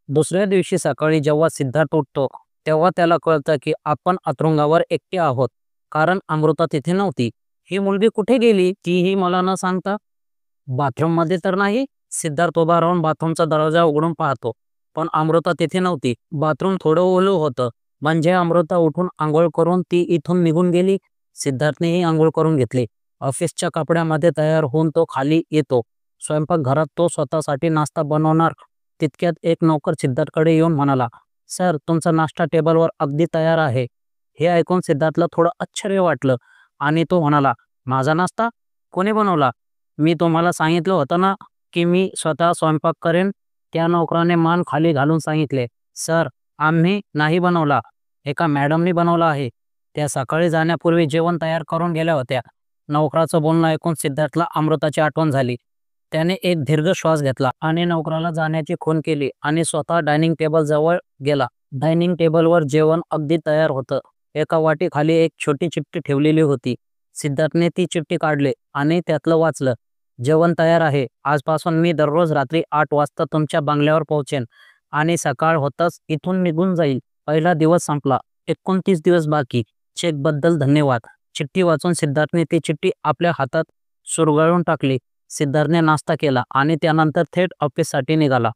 दुसऱ्या दिवशी सकाळी जेव्हा सिद्धार्थ उठतो, तेव्हा त्याला कळतं की आपण अथरुंगावर एकटे आहोत. कारण अमृता तिथे नव्हती. ही मुलगी कुठे गेली तीही मला न सांगता? बाथरूममध्ये तर नाही. सिद्धार्थ उभा राहून बाथरूमचा दरवाजा उघडून पाहतो. पण अमृता तिथे नव्हती. बाथरूम थोडं ओलं होतं. म्हणजे अमृता उठून आंघोळ करून ती इथून निघून गेली. सिद्धार्थनेही आंघोळ करून घेतली. ऑफिसच्या कपड्यामध्ये तयार होऊन तो खाली येतो. स्वयंपाकघरात तो स्वतःसाठी नाश्ता बनवणार. तितक्यात एक नौकर सिद्धार्थकडे येऊन म्हणाला, "सर, तुमचा नाश्ता टेबलवर अगदी तयार आहे." हे ऐकून सिद्धार्थला थोडं आश्चर्य वाटलं आणि तो म्हणाला, "माझा नाश्ता? कोणी बनवला? मी तुम्हाला सांगितलं होतं ना की मी स्वतः स्वयंपाक करेन." त्या नोकराने मान खाली घालून सांगितले, "सर, आम्ही नाही बनवला. एका मॅडमनी बनवला आहे. त्या सकाळी जाण्यापूर्वी जेवण तयार करून गेल्या होत्या." नोकराचं बोलणं ऐकून सिद्धार्थला अमृताची आठवण झाली. त्याने एक दीर्घ श्वास घेतला आणि नोकराला जाण्याची खूण केली आणि स्वतः डायनिंग टेबल जवळ गेला. डायनिंग टेबलवर जेवण अगदी तयार होतं. एका वाटीखाली एक छोटी चिठ्ठी ठेवलेली होती. सिद्धार्थने ती चिठ्ठी काढली आणि त्यातलं वाचलं. "जेवण तयार आहे. आजपासून मी दररोज रात्री 8 वाजता तुमच्या बंगल्यावर पोहोचेन आणि सकाळ होताच इथून निघून जाईल." पहिला दिवस संपला. 29 दिवस बाकी. चेकबद्दल धन्यवाद. चिठ्ठी वाचून सिद्धार्थने ती चिठ्ठी आपल्या हातात चुरगळून टाकली. सिद्धार्थने नाश्ता केला आणि त्यानंतर थेट ऑफिससाठी निघाला.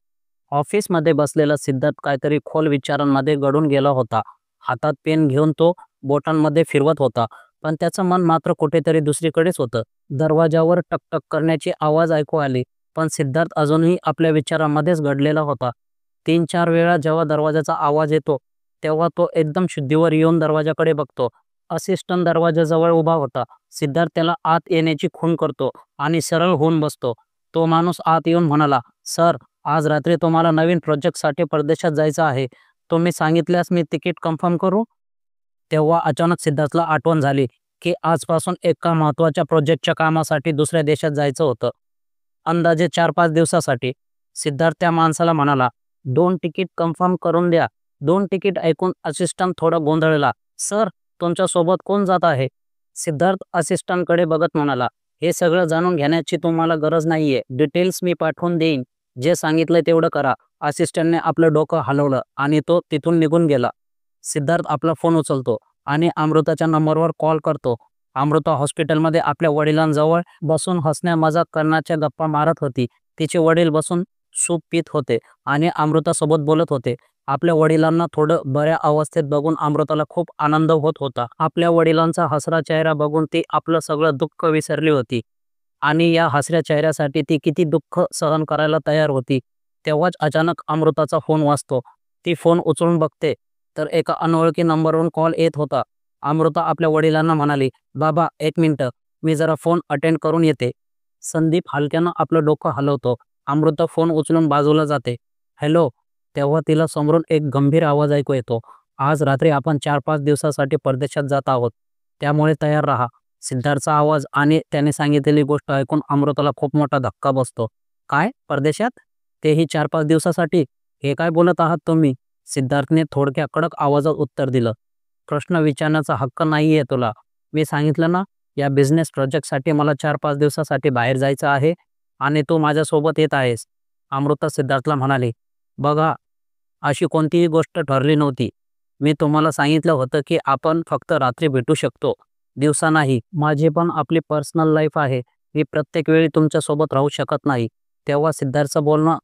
ऑफिसमध्ये बसलेला सिद्धार्थ काहीतरी खोल विचारांमध्ये गढून गेला होता. हातात पेन घेऊन तो बोटांमध्ये फिरवत होता. पण त्याचं मन मात्र कुठेतरी दुसरीकडेच होतं. दरवाजावर टकटक करण्याची आवाज ऐकू आली. पण सिद्धार्थ अजूनही आपल्या विचारांमध्येच गढलेला होता. 3-4 वेळा जेव्हा दरवाजाचा आवाज येतो, तेव्हा तो एकदम शुद्धीवर येऊन दरवाजाकडे बघतो. असिस्टंट दरवाजाजवळ उभा होता. सिद्धार्थ त्याला आत येण्याची खूण करतो आणि सरळ होऊन बसतो. तो माणूस आत येऊन म्हणाला, "सर, आज रात्री तुम्हाला नवीन प्रोजेक्टसाठी परदेशात जायचं आहे. तुम्ही सांगितल्यास मी तिकीट कन्फर्म करू?" तेव्हा अचानक सिद्धार्थला आठवण झाली की आजपासून एका महत्त्वाच्या प्रोजेक्टच्या कामासाठी दुसऱ्या देशात जायचं होतं. अंदाजे 4-5 दिवसासाठी. सिद्धार्थ त्या माणसाला म्हणाला, "2 तिकीट कन्फर्म करून द्या." 2 तिकीट ऐकून असिस्टंट थोडा गोंधळला. "सर, तुमच्यासोबत कोण जात आहे?" सिद्धार्थ असिस्टंटकडे बघत म्हणाला, "हे सगळं जाणून घेण्याची तुम्हाला गरज नाहीये. डिटेल्स मी पाठवून देईन. जे सांगितलंय तेवढं करा." असिस्टंटने आपलं डोकं हलवलं आणि तो तिथून निघून गेला. सिद्धार्थ आपला फोन उचलतो आणि अमृताच्या नंबरवर कॉल करतो. अमृता हॉस्पिटलमध्ये आपल्या वडिलांजवळ बसून हसण्या मजाक करण्याच्या गप्पा मारत होती. तिचे वडील बसून सूप पीत होते आणि अमृतासोबत बोलत होते. आपल्या वडिलांना थोडं बऱ्या अवस्थेत बघून अमृताला खूप आनंद होत होता. आपल्या वडिलांचा हसरा चेहरा बघून ती आपलं सगळं दुःख विसरली होती आणि या हसऱ्या चेहऱ्यासाठी ती किती दुःख सहन करायला तयार होती. तेव्हाच अचानक अमृताचा फोन वाजतो. ती फोन उचलून बघते तर एका अनोळखी नंबरवरून कॉल येत होता. अमृता आपल्या वडिलांना म्हणाली, "बाबा, 1 मिनिट, मी जरा फोन अटेंड करून येते." संदीप हलक्यानं आपलं डोकं हलवतो. अमृता फोन उचलून बाजूला जाते. "हॅलो." तेव्हा तिला समोरून एक गंभीर आवाज ऐकू येतो. "आज रात्री आपण 4-5 दिवसासाठी परदेशात जात आहोत. त्यामुळे तयार राहा." सिद्धार्थचा आवाज आणि त्याने सांगितलेली गोष्ट ऐकून अमृताला खूप मोठा धक्का बसतो. "काय? परदेशात? तेही 4-5 दिवसासाठी? हे काय बोलत आहात तुम्ही?" सिद्धार्थने थोडक्या कडक आवाजात उत्तर दिलं, "प्रश्न विचारण्याचा हक्क नाहीये तुला. मी सांगितलं ना, या बिझनेस प्रोजेक्टसाठी मला 4-5 दिवसासाठी बाहेर जायचं आहे आणि तू माझ्यासोबत येत आहेस." अमृता सिद्धार्थला म्हणाली, "बघा, अशी कोणतीही गोष्ट ठरली नव्हती. मी तुम्हाला सांगितलं होतं की आपण फक्त रात्री भेटू शकतो, दिवसा नाही. माझी पण आपली पर्सनल लाईफ आहे. मी प्रत्येक वेळी तुमच्यासोबत राहू शकत नाही." तेव्हा सिद्धार्थचं बोलणं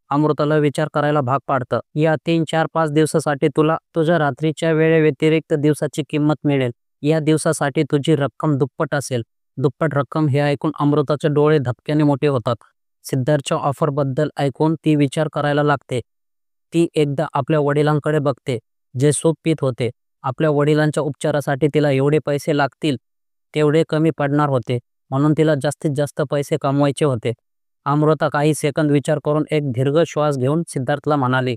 अमृताला विचार करायला भाग पाडतं. "या 3-4-5 दिवसासाठी तुला तुझ्या रात्रीच्या वेळेव्यतिरिक्त दिवसाची किंमत मिळेल. या दिवसासाठी तुझी रक्कम दुप्पट असेल." दुप्पट रक्कम हे ऐकून अमृताचे डोळे धपक्याने मोठे होतात. सिद्धार्थच्या ऑफरबद्दल ऐकून ती विचार करायला लागते. ती एकदा आपल्या वडिलांकडे बघते, जे सूप पीत होते. आपल्या वडिलांच्या उपचारासाठी तिला एवढे पैसे लागतील तेवढे कमी पडणार होते. म्हणून तिला जास्तीत जास्त पैसे कमवायचे होते. अमृता काही सेकंद विचार करून एक दीर्घ श्वास घेऊन सिद्धार्थला म्हणाली,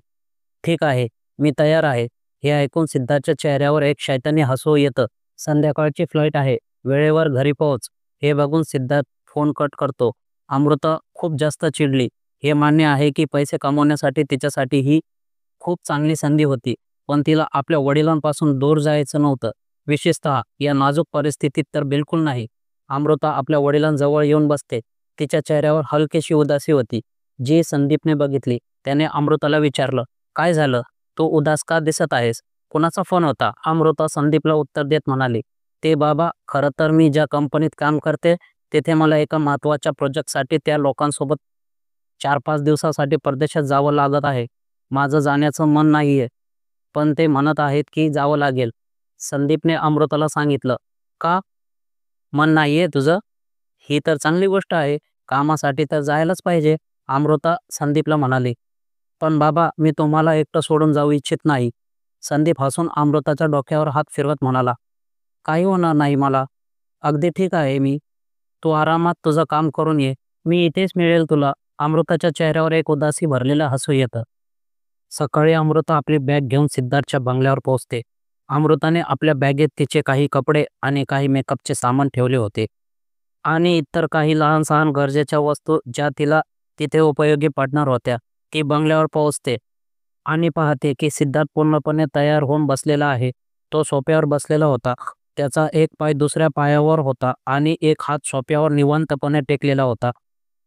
"ठीक आहे, मी तयार आहे." हे ऐकून सिद्धार्थच्या चेहऱ्यावर एक शैतानी हसू येतं. संध्याकाळची फ्लाईट आहे, वेळेवर घरी पोहोच. हे बघून सिद्धार्थ फोन कट करतो. अमृता खूप जास्त चिडली. हे मान्य आहे की पैसे कमवण्यासाठी तिच्यासाठी ही खूप चांगली संधी होती. पण तिला आपल्या वडिलांपासून दूर जायचं नव्हतं. विशेषतः या नाजूक परिस्थितीत तर बिलकुल नाही. अमृता आपल्या वडिलांजवळ येऊन बसते. तिच्या चेहऱ्यावर हलकीशी उदासी होती, जी संदीपने बघितली. त्याने अमृताला विचारलं, काय झालं? तू उदास का दिसत आहेस? कुणाचा फोन होता? अमृता संदीपला उत्तर देत म्हणाली, ते बाबा, खरं तर मी ज्या कंपनीत काम करते तिथे मला एका महत्त्वाच्या प्रोजेक्टसाठी त्या लोकांसोबत 4-5 दिवसासाठी परदेशात जावं लागत आहे. माझं जाण्याचं मन नाहीये, पण ते म्हणत आहेत की जावं लागेल. संदीपने अमृताला सांगितलं. का मन नाहीये तुझं? ही तर चांगली गोष्ट आहे. कामासाठी तर जायलाच पाहिजे. अमृता संदीपला म्हणाली. पण बाबा, मी तुम्हाला एकटं सोडून जाऊ इच्छित नाही. संदीप हसून अमृताच्या डोक्यावर हात फिरवत म्हणाला, काही होणार नाही मला. अगदी ठीक आहे मी. तू आरामात तुझं काम करून ये. मी इथेच मिळेल तुला. अमृताच्या चेहऱ्यावर एक उदासी भरलेलं हसू येतं. सकाळी अमृता आपली बॅग घेऊन सिद्धार्थच्या बंगल्यावर पोहोचते. अमृताने आपल्या बॅगेत तिचे काही कपडे आणि काही मेकअपचे सामान ठेवले होते आणि इतर काही लहान-सहान गरजेच्या वस्तू ज्या तिला तिथे उपयोगी पडणार होत्या. ती बंगल्यावर पोहोचते आणि पाहते की सिद्धार्थ पूर्णपणे तयार होऊन बसलेला आहे. तो सोफ्यावर बसलेला होता. त्याचा एक पाय दुसऱ्या पायावर होता आणि एक हात सोफ्यावर निवांतपणे टेकलेला होता.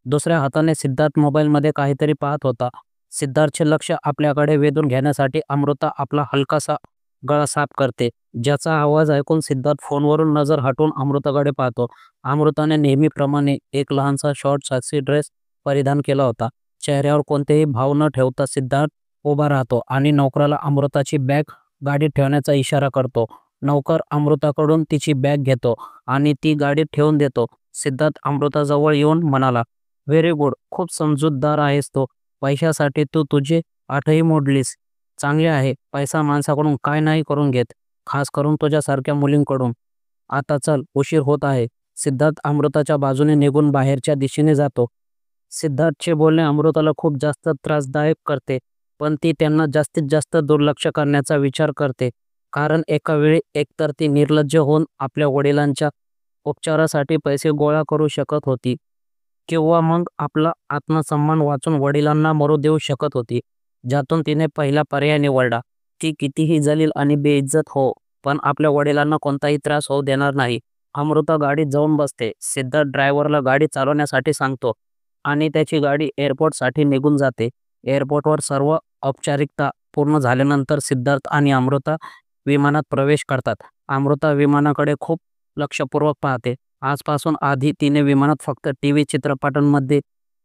दुसऱ्या हाताने सिद्धार्थ मोबाईलमध्ये काहीतरी पाहत होता. सिद्धार्थचे लक्ष आपल्याकडे वेधून घेण्यासाठी अमृता आपला हलकासा गळा साफ करते. ज्याचा आवाज ऐकून सिद्धार्थ फोनवरून नजर हटवून अमृताकडे पाहतो. अमृताने नेहमीप्रमाणे एक लहानसा शॉर्ट साक्सी ड्रेस परिधान केला होता. चेहऱ्यावर कोणतेही भाव न ठेवता सिद्धार्थ उभा राहतो आणि नौकराला अमृताची बॅग गाडीत ठेवण्याचा इशारा करतो. नौकर अमृताकडून तिची बॅग घेतो आणि ती गाडीत ठेवून देतो. सिद्धार्थ अमृताजवळ येऊन म्हणाला, व्हेरी गुड, खूप समजूतदार आहेस तो. पैशासाठी तू तुझी आठही मोडलीस. चांगले आहे. पैसा माणसाकडून काय नाही करून घेत, खास करून तुझ्यासारख्या मुलींकडून. आता चल, उशीर होत आहे. सिद्धार्थ अमृताच्या बाजूने निघून बाहेरच्या दिशेने जातो. सिद्धार्थचे बोलणे अमृताला खूप जास्त त्रासदायक करते, पण ती त्यांना जास्तीत जास्त दुर्लक्ष करण्याचा विचार करते. कारण एका वेळी एकतर ती निर्लज्ज होऊन आपल्या वडिलांच्या उपचारासाठी पैसे गोळा करू शकत होती, किंवा मग आपला आत्मसन्मान वाचून वडिलांना मरू देऊ शकत होती. ज्यातून तिने पहिला पर्याय निवडला. ती कितीही जलील आणि बेइज्जत हो, पण आपल्या वडिलांना कोणताही त्रास होऊ देणार नाही. अमृता गाडीत जाऊन बसते. सिद्धार्थ ड्रायव्हरला गाडी चालवण्यासाठी सांगतो आणि त्याची गाडी एअरपोर्टसाठी निघून जाते. एअरपोर्टवर सर्व औपचारिकता पूर्ण झाल्यानंतर सिद्धार्थ आणि अमृता विमानात प्रवेश करतात. अमृता विमानाकडे खूप लक्षपूर्वक पाहते. आजपासून आधी तिने विमानात फक्त टीव्ही चित्रपटांमध्ये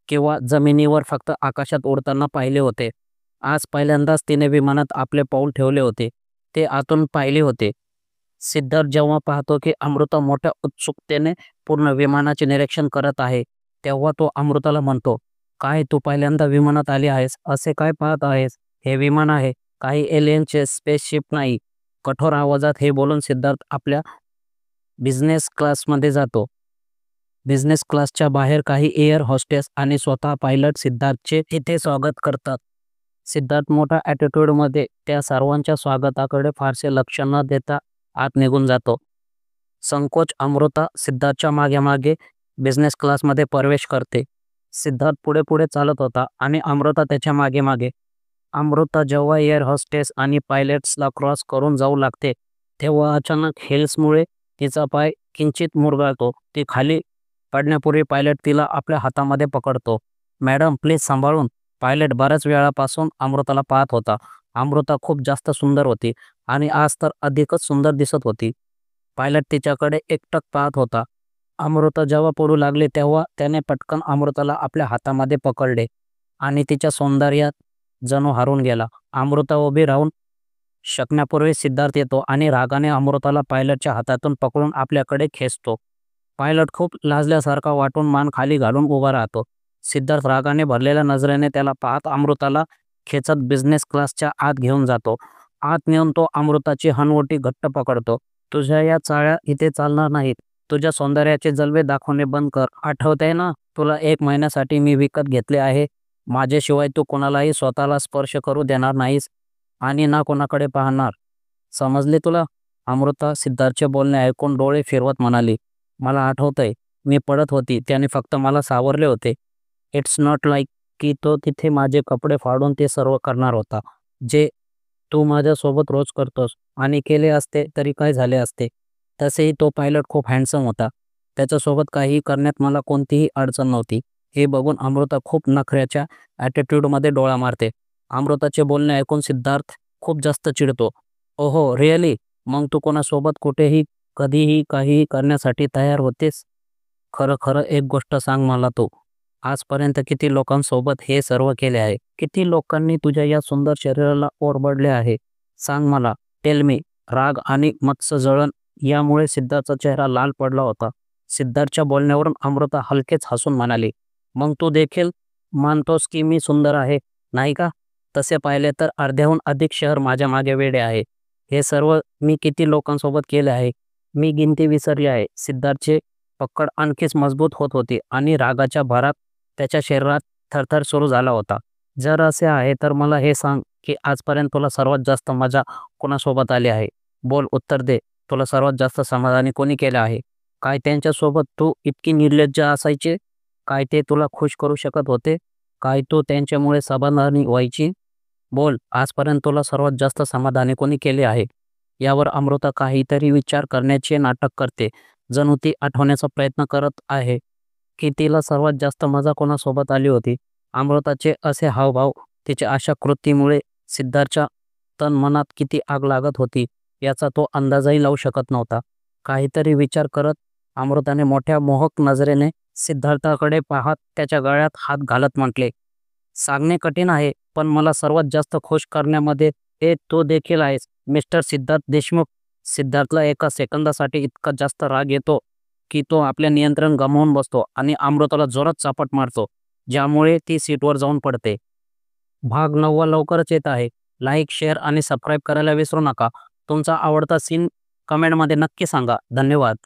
किंवा जमिनीवर फक्त आकाशात उडताना पाहिले होते. आज पहिल्यांदाच तिने विमानात आपले पाऊल ठेवले होते. ते आतून पाहिले होते. सिद्धार्थ जेव्हा पाहतो की अमृता मोठ्या उत्सुकतेने पूर्ण विमानाचे निरीक्षण करत आहे, तेव्हा तो अमृताला म्हणतो, काय तू पहिल्यांदा विमानात आली आहेस? असे काय पाहत आहेस? हे विमान आहे, काही एलियनचे स्पेसशिप नाही. कठोर आवाजात हे बोलून सिद्धार्थ आपल्या बिझनेस क्लासमध्ये जातो. बिझनेस क्लासच्या बाहेर काही एअर होस्टेस आणि स्वतः पायलट सिद्धार्थचे तिथे स्वागत करतात. सिद्धार्थ मोठ्या ॲटिट्यूडमध्ये त्या सर्वांच्या स्वागताकडे फारसे लक्ष न देता आत निघून जातो. संकोच अमृता सिद्धार्थच्या मागे मागे बिझनेस क्लासमध्ये प्रवेश करते. सिद्धार्थ पुढे पुढे चालत होता आणि अमृता त्याच्या मागे मागे. अमृता जेव्हा एअर होस्टेस आणि पायलट्सला क्रॉस करून जाऊ लागते, तेव्हा अचानक हिल्समुळे तिचा पाय किंचित मुरगाळतो. ती खाली पडण्यापूर्वी पायलट तिला आपल्या हातामध्ये पकडतो. मॅडम, प्लीज सांभाळून. पायलट बऱ्याच वेळापासून अमृताला पाहत होता. अमृता खूप जास्त सुंदर होती आणि आज तर अधिकच सुंदर दिसत होती. पायलट तिच्याकडे एकटक पाहत होता. अमृता जेव्हा पडू लागली तेव्हा त्याने पटकन अमृताला आपल्या हातामध्ये पकडले आणि तिच्या सौंदर्यात जणू हरवून गेला. अमृता उभी राहून शकण्यापूर्वी सिद्धार्थ येतो आणि रागाने अमृताला पायलटच्या हातातून पकडून आपल्याकडे खेचतो. पायलट खूप लाजल्यासारखा वाटून मान खाली घालून उभा राहतो. सिद्धार्थ रागाने भरलेल्या नजरेने त्याला पाहत अमृताला खेचत बिझनेस क्लासच्या आत घेऊन जातो. आत नेऊन तो अमृताची हनवटी घट्ट पकडतो. तुझ्या या चाळ्या इथे चालणार नाहीत. तुझ्या सौंदर्याचे जलवे दाखवणे बंद कर. आठवतंय ना, तुला 1 महिन्यासाठी मी विकत घेतले आहे. माझ्याशिवाय तू कोणालाही स्वतःला स्पर्श करू देणार नाहीस आणि ना कोणाकडे पाहणार. समजले तुला? अमृता सिद्धार्थचे बोलणे ऐकून डोळे फिरवत म्हणाली, मला आठवतंय, मी पडत होती, त्याने फक्त मला सावरले होते. इट्स नॉट लाईक की तो तिथे माझे कपडे फाडून ते सर्व करणार होता, जे तू माझ्यासोबत रोज करतोस. आणि केले असते तरी काय झाले असते. तसेही तो पायलट खूप हँडसम होता. त्याच्यासोबत काहीही करण्यात मला कोणतीही अडचण नव्हती. हे बघून अमृता खूप नखऱ्याच्या ॲटिट्यूडमध्ये डोळा मारते. अमृताचे बोलणे ऐकून सिद्धार्थ खूप जास्त चिडतो. ओहो रिअली? मग तू कोणासोबत कुठेही कधीही काहीही करण्यासाठी तयार होतेस? खरं खरं एक गोष्ट सांग मला तू. आजपर्यंत किती लोकांसोबत हे सर्व केले आहे? किती लोकांनी तुझ्या या सुंदर शरीराला ओरबडले आहे? सांग मला. Tell me. राग आणि मत्सजळण यामुळे सिद्धार्थचा चेहरा लाल पडला होता. सिद्धार्थच्या बोलण्यावरून अमृता हलकेच हसून म्हणाली, मग तू देखील मानतोस की मी सुंदर आहे, नाही का? तसे पाहिले तर अर्ध्याहून अधिक शहर माझ्या मागे वेडे आहे. हे सर्व मी किती लोकांसोबत केले आहे? मी गिनती विसरली आहे. सिद्धार्थचे पकड आणखीच मजबूत होत होती आणि रागाच्या भरात त्याच्या शरीरात थरथर सुरू झाला होता. जर असे आहे तर मला हे सांग की आजपर्यंत तुला सर्वात जास्त मजा कोणासोबत आली आहे? बोल, उत्तर दे. तुला सर्वात जास्त समाधानी कोणी केलं आहे? काय त्यांच्यासोबत तू इतकी निर्लज्ज असायचे? काय ते तुला खुश करू शकत होते? काय तू त्यांच्यामुळे समाधानी व्हायची? बोल, आजपर्यंत तुला सर्वात जास्त समाधानी कोणी केले आहे? यावर अमृता काहीतरी विचार करण्याचे नाटक करते. जणू ती आठवण्याचा प्रयत्न करत आहे की तिला सर्वात जास्त मजा कोणासोबत आली होती. अमृताचे असे हावभाव, तिच्या अशा कृतीमुळे सिद्धार्थच्या तन-मनात किती आग लागत होती याचा तो अंदाजही लावू शकत नव्हता. काहीतरी विचार करत अमृताने मोठ्या मोहक नजरेने सिद्धार्थाकडे पाहत त्याच्या गळ्यात हात घालत म्हटले, सांगणे कठीण आहे, पण मला सर्वात जास्त खुश करण्यामध्ये ते तो देखील आहेस, मिस्टर सिद्धार्थ देशमुख. सिद्धार्थला एका सेकंदासाठी इतका जास्त राग येतो की तो आपले नियंत्रण गमावून बसतो आणि अमृताला जोरात चापट मारतो, ज्यामुळे ती सीटवर जाऊन पडते. भाग 9 लवकरच येत आहे. लाईक, शेअर आणि सबस्क्राईब करायला विसरू नका. तुमचा आवडता सीन कमेंटमध्ये नक्की सांगा. धन्यवाद.